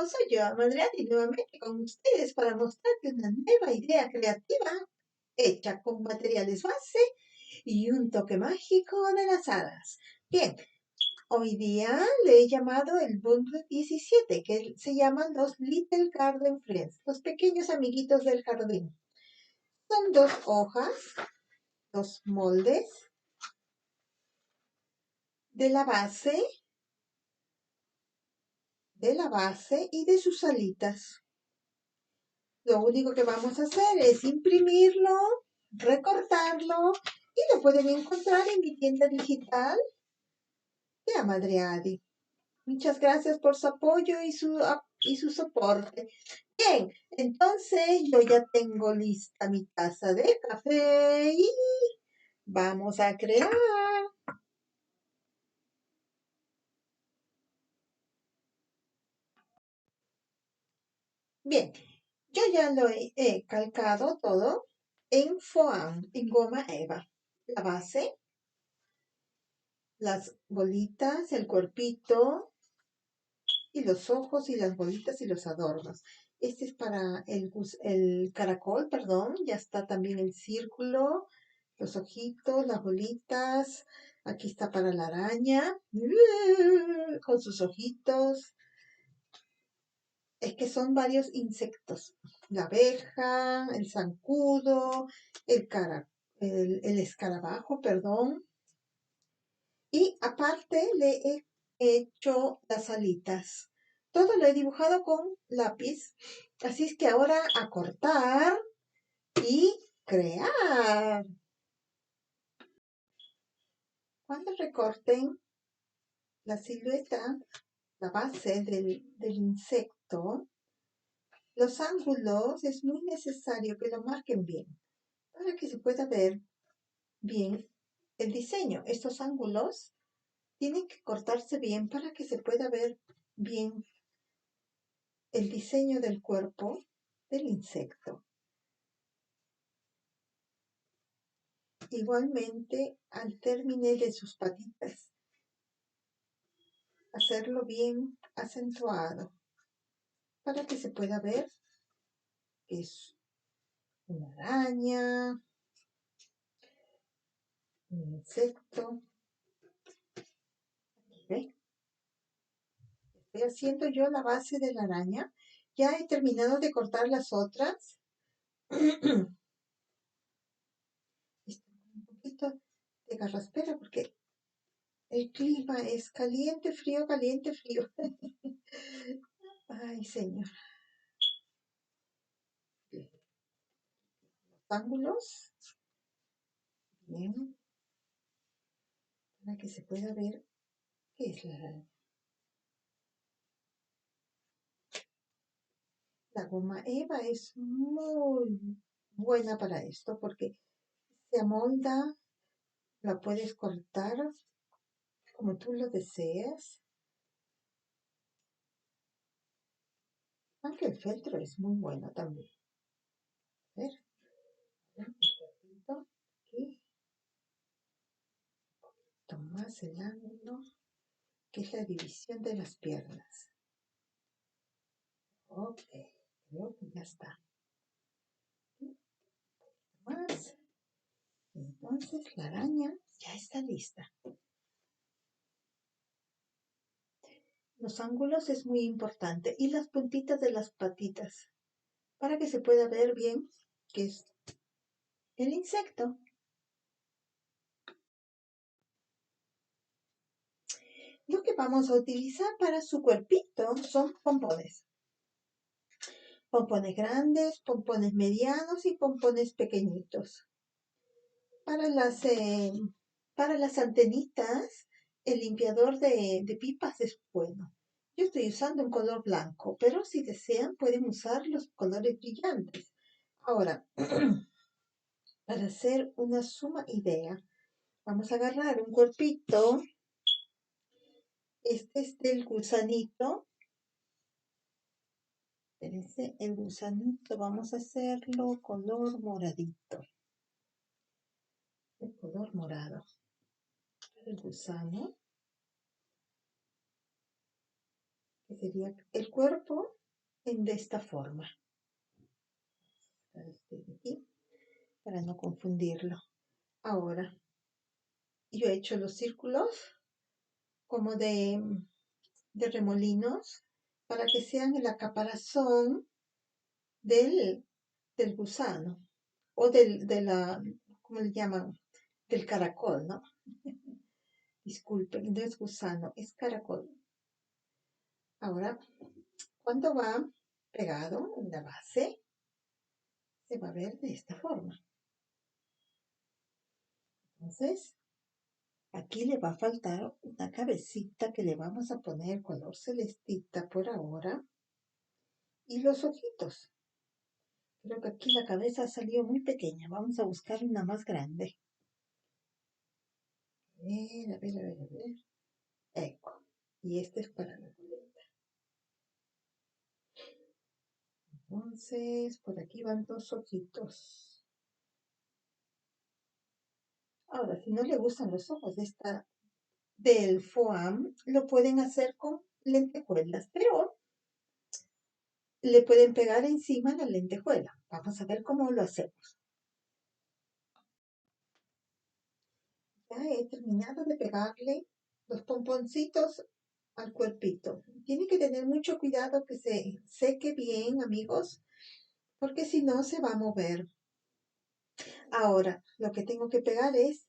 soy yo, Madreati, nuevamente con ustedes para mostrarte una nueva idea creativa hecha con materiales base y un toque mágico de las hadas. Bien, hoy día le he llamado el Bundle 17, que se llaman los Little Garden Friends, los pequeños amiguitos del jardín. Son 2 hojas, 2 moldes de la base y de sus alitas. Lo único que vamos a hacer es imprimirlo, recortarlo y lo pueden encontrar en mi tienda digital de Amadreadi. Muchas gracias por su apoyo y su soporte. Bien, entonces yo ya tengo lista mi taza de café y vamos a crear. Bien, yo ya lo he calcado todo en foam, en goma eva. La base, las bolitas, el cuerpito y los ojos y las bolitas y los adornos. Este es para el caracol, perdón. Ya está también el círculo, los ojitos, las bolitas. Aquí está para la araña, con sus ojitos. Es que son varios insectos. La abeja, el zancudo, el escarabajo, perdón. Y aparte le he hecho las alitas. Todo lo he dibujado con lápiz. Así es que ahora a cortar y crear. Cuando recorten la silueta, la base del insecto, los ángulos es muy necesario que lo marquen bien para que se pueda ver bien el diseño. Estos ángulos tienen que cortarse bien para que se pueda ver bien el diseño del cuerpo del insecto. Igualmente, al término de sus patitas, hacerlo bien acentuado para que se pueda ver que es una araña, un insecto. ¿Ve? Estoy haciendo yo la base de la araña. Ya he terminado de cortar las otras. Un poquito de garraspera porque el clima es caliente, frío, caliente, frío. Ay, señor. Los ángulos. Bien. Para que se pueda ver qué es la araña. La goma eva es muy buena para esto porque se amolda, la puedes cortar como tú lo deseas. Aunque el feltro es muy bueno también. A ver, un poquito aquí. Tomas el ángulo, que es la división de las piernas. Ok, creo que ya está. Más. Entonces la araña ya está lista. Los ángulos es muy importante y las puntitas de las patitas para que se pueda ver bien qué es el insecto. Lo que vamos a utilizar para su cuerpito son pompones. Pompones grandes, pompones medianos y pompones pequeñitos. Para las antenitas, el limpiador de pipas es bueno. Yo estoy usando un color blanco, pero si desean pueden usar los colores brillantes. Ahora, para hacer una suma idea, vamos a agarrar un cuerpito. Este es del gusanito. Espérense, el gusanito vamos a hacerlo color moradito. El color morado. El gusano. Que sería el cuerpo. de esta forma. Aquí, para no confundirlo. Ahora, yo he hecho los círculos como de remolinos para que sean el caparazón del, del gusano o ¿cómo le llaman? Del caracol, ¿no? Disculpen, no es gusano, es caracol. Ahora, cuando va pegado en la base, se va a ver de esta forma. Entonces, aquí le va a faltar una cabecita que le vamos a poner color celestita por ahora. Y los ojitos. Creo que aquí la cabeza salió muy pequeña. Vamos a buscar una más grande. A ver, a ver, a ver, a ver. Eco. Y este es para la coleta. Entonces, por aquí van dos ojitos. Ahora, si no le gustan los ojos del foam, lo pueden hacer con lentejuelas, pero le pueden pegar encima la lentejuela. Vamos a ver cómo lo hacemos. Ya he terminado de pegarle los pomponcitos al cuerpito. Tiene que tener mucho cuidado que se seque bien, amigos, porque si no se va a mover. Ahora, lo que tengo que pegar es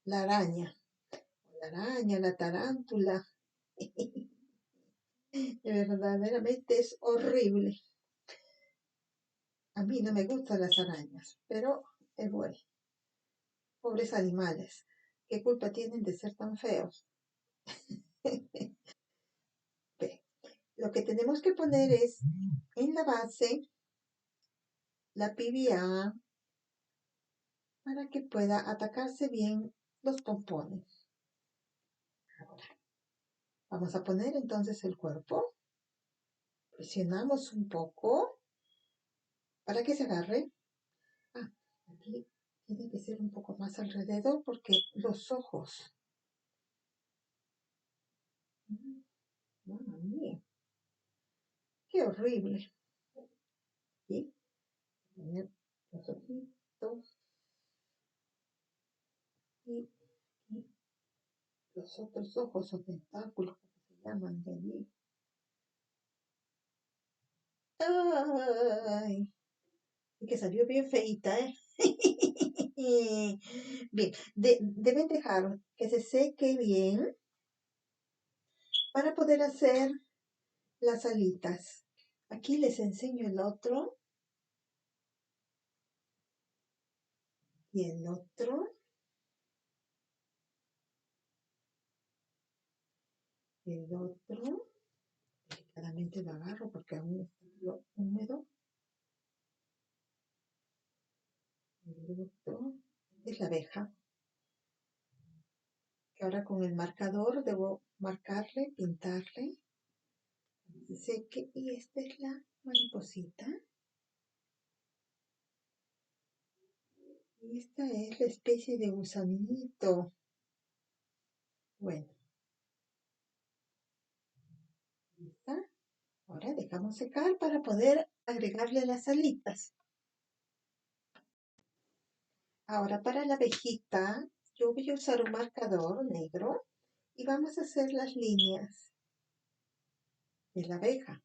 la araña. La araña, la tarántula. Verdaderamente es horrible. A mí no me gustan las arañas, pero es bueno. Pobres animales. ¿Qué culpa tienen de ser tan feos? Ve, lo que tenemos que poner es en la base la PVA para que pueda atacarse bien los pompones. Ahora, vamos a poner entonces el cuerpo. Presionamos un poco para que se agarre. Ah, aquí tiene que ser un poco más alrededor porque los ojos. Mamma mía, qué horrible. Y poner los ojitos y los otros ojos o tentáculos, como se llaman de allí. ¡Ay! Y que salió bien feita, ¿eh? Bien, deben dejar que se seque bien para poder hacer las alitas. Aquí les enseño el otro y el otro y el otro. Delicadamente lo agarro porque aún está húmedo. El otro es la abeja. Que ahora con el marcador debo marcarle, pintarle. Que se seque. Y esta es la mariposita. Y esta es la especie de gusanito. Bueno, ¿está? Ahora dejamos secar para poder agregarle las alitas. Ahora para la abejita, yo voy a usar un marcador negro y vamos a hacer las líneas de la abeja.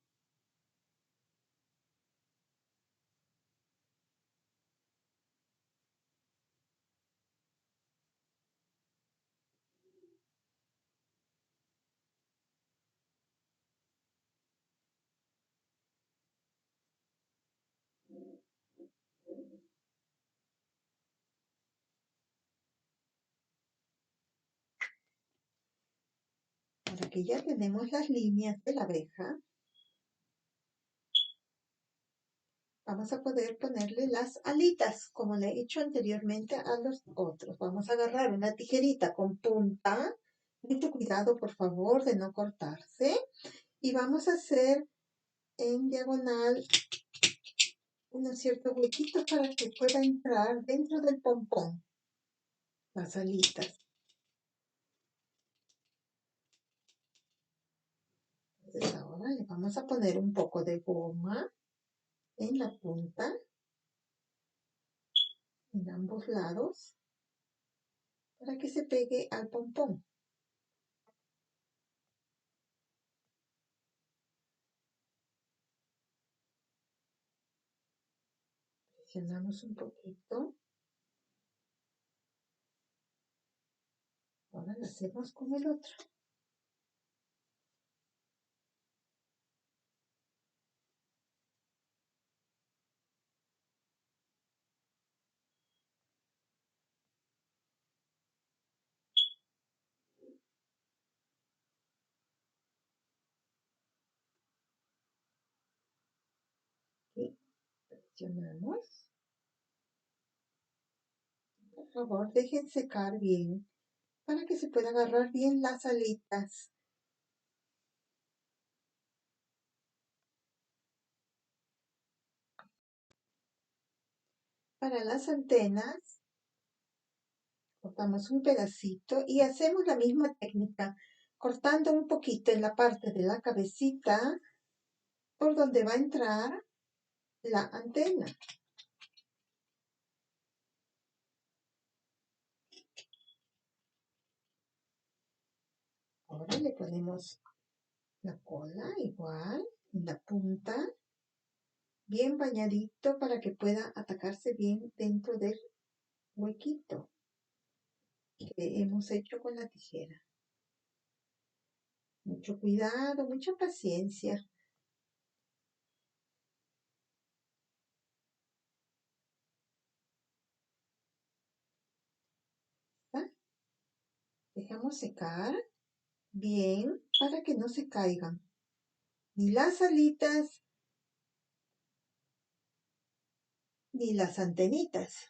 Ahora que ya tenemos las líneas de la abeja, vamos a poder ponerle las alitas, como le he hecho anteriormente a los otros. Vamos a agarrar una tijerita con punta, mucho cuidado por favor de no cortarse, y vamos a hacer en diagonal unos ciertos huequitos para que pueda entrar dentro del pompón las alitas. Entonces ahora le vamos a poner un poco de goma en la punta, en ambos lados, para que se pegue al pompón. Presionamos un poquito. Ahora lo hacemos con el otro. Y presionamos. Por favor, dejen secar bien para que se pueda agarrar bien las alitas. Para las antenas, cortamos un pedacito y hacemos la misma técnica, cortando un poquito en la parte de la cabecita por donde va a entrar la antena. Ahora le ponemos la cola igual en la punta, bien bañadito para que pueda atacarse bien dentro del huequito que hemos hecho con la tijera. Mucho cuidado, mucha paciencia. ¿Está? Dejamos secar bien para que no se caigan ni las alitas ni las antenitas.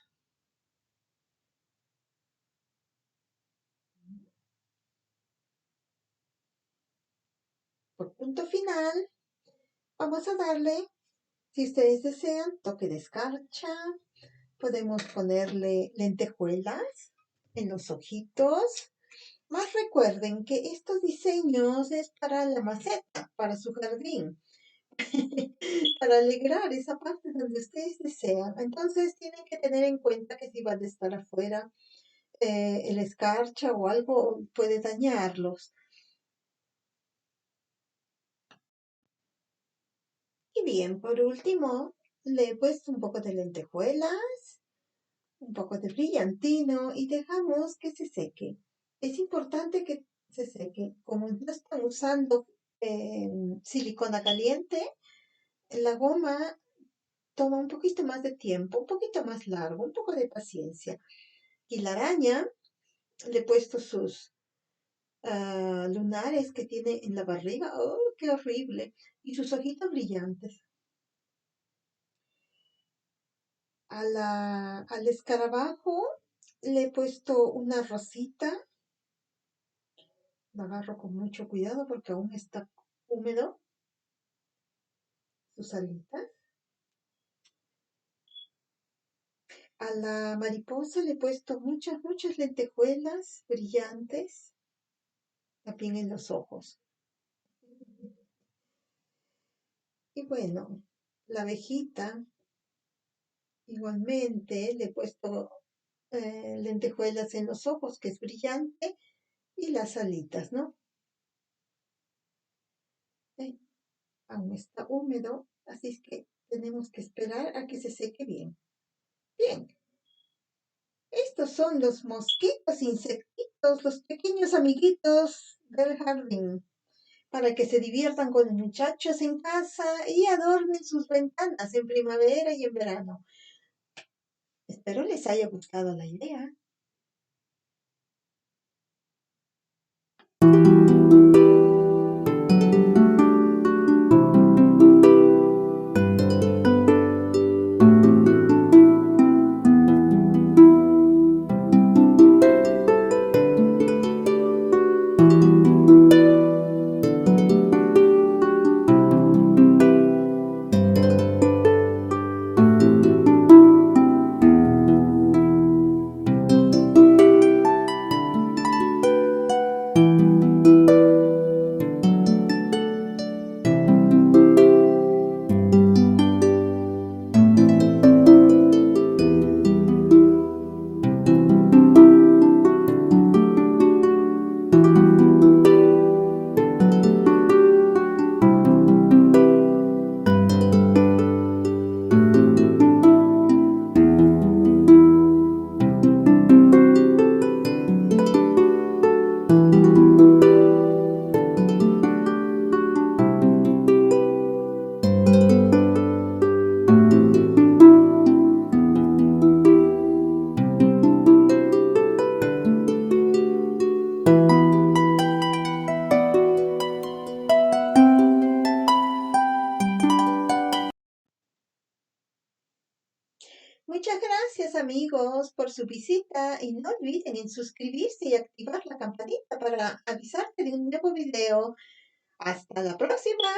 Por punto final, vamos a darle, si ustedes desean, toque de escarcha. Podemos ponerle lentejuelas en los ojitos. Más recuerden que estos diseños es para la maceta, para su jardín, para alegrar esa parte donde ustedes desean. Entonces tienen que tener en cuenta que si van a estar afuera, el escarcha o algo puede dañarlos. Y bien, por último, le he puesto un poco de lentejuelas, un poco de brillantino y dejamos que se seque. Es importante que se seque. Como no están usando silicona caliente, la goma toma un poquito más de tiempo, un poquito más largo, un poco de paciencia. Y la araña, le he puesto sus lunares que tiene en la barriga. ¡Oh, qué horrible! Y sus ojitos brillantes. Al escarabajo le he puesto una rosita. Lo agarro con mucho cuidado porque aún está húmedo sus alitas. A la mariposa le he puesto muchas lentejuelas brillantes, también en los ojos. Y bueno, la abejita, igualmente le he puesto lentejuelas en los ojos, que es brillante, y las alitas, ¿no? Aún está húmedo, así es que tenemos que esperar a que se seque bien. Bien, estos son los mosquitos, insectitos, los pequeños amiguitos del jardín, para que se diviertan con los muchachos en casa y adornen sus ventanas en primavera y en verano. Espero les haya gustado la idea. gracias amigos por su visita y no olviden en suscribirse y activar la campanita para avisarte de un nuevo video. Hasta la próxima.